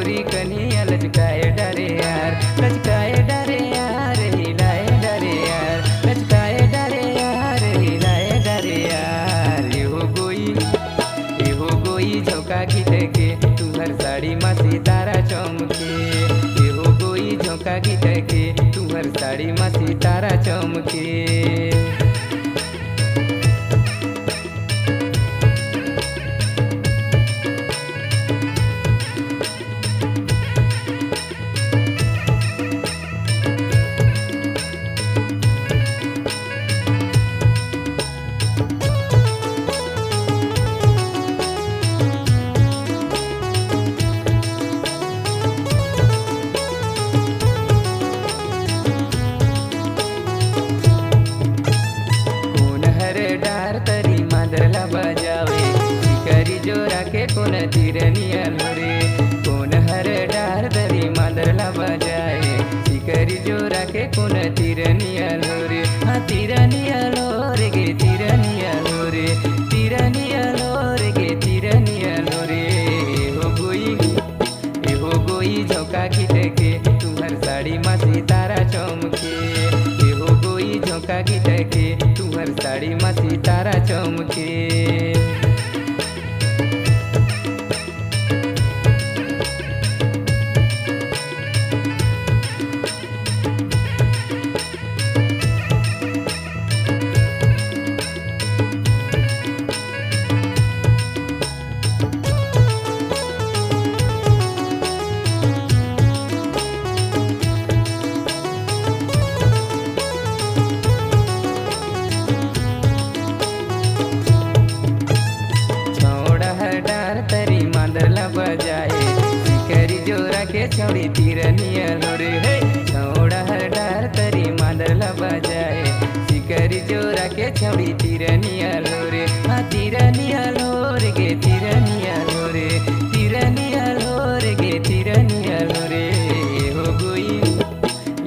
गोरी कन्हैया लचकाए डारे यार, लचकाए डारे यार, हिलाए डारे यार, लचकाए डारे यार, हिलाए डारे यार। एहो गोई झोंका खिटके तुहर साड़ी मा सितारा चमके, एहो गोई झोंका खिटके तुहर साड़ी मा सितारा चमके। बजावे शिकारी जोरा के कोन तिरनिया लोरे, कोन हर डार तरी मादरला बजाए शिकारी जोरा के कोन तिरनिया लोरे। हाँ तिरनिया लोरे गे तिरनिया लोरे, तिरनिया लोरे गे तिरनिया लोरे। एहो गोई झोंका खिटके तुम्हार साड़ी मा सितारा चमके, एहो गोई झोंका खिटके तुम्हार साड़ी मा सितारा चमके। तरी मादरला बजाए शिकारी जोरा के छौड़ी तिरनिया लोरे। हे छौड़ा हर डार तरी मादरला बजाए शिकारी जोरा के छौड़ी तिरनिया लोरे। हाँ तिरनिया लोरे गे तिरनिया लोरे, तिरनिया लोरे गे तिरनिया लोरे।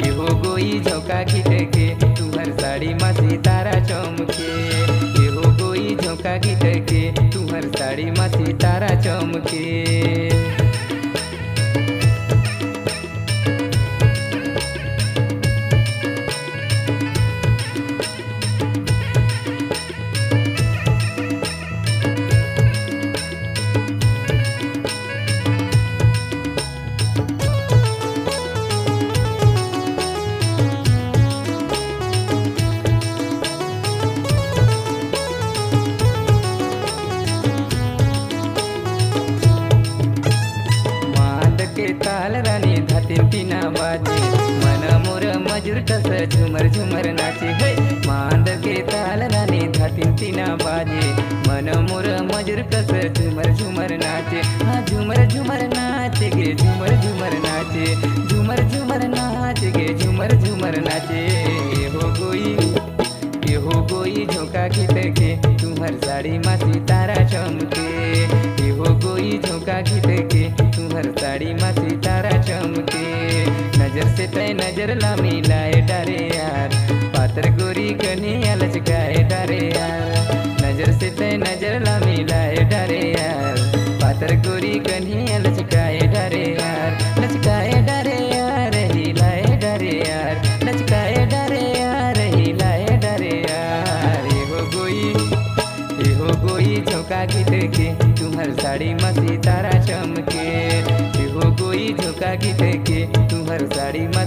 एहो गोई झोंका खिटके तुम्हार साड़ी मा सितारा चमके, एहो गोई झोंका खिटके तुम्हार साड़ी मा सितारा चमके। ताल रानी धातीन पिना बाजे मन मोर मजूर कस झुमर झुमर नाचे। हे मांद के ताल रानी धातीन पिना बाजे मन मोर मजूर कस झुमर झुमर नाचे। हाँ झुमर झुमर नाचे गे झुमर झुमर नाचे, झुमर झुमर नाचे गे झुमर झुमर नाचे। एहो गोई झोंका खिटके तुम्हार साड़ी मा सितारा चमके, एहो गोई झोंका खिटके तुम्हार साड़ी मा सितारा चमके। नजर से तय नजर ला मिलाए डारे यार, पातर गोरी कन्हैया लचकाए डारे यार। नजर से तय नजर ला मिलाए डारे यार, पातर गोरी कन्हैया लचकाए डारे यार, लचकाए डारे यार, हिलाए डारे यार, लचकाए डारे यार, हिलाए डारे यार। एहो गोई झोंका खिटके तुम्हार साड़ी मा सितारा चमके, एहो गोई झोंका खिटके तुम्हार साड़ी मा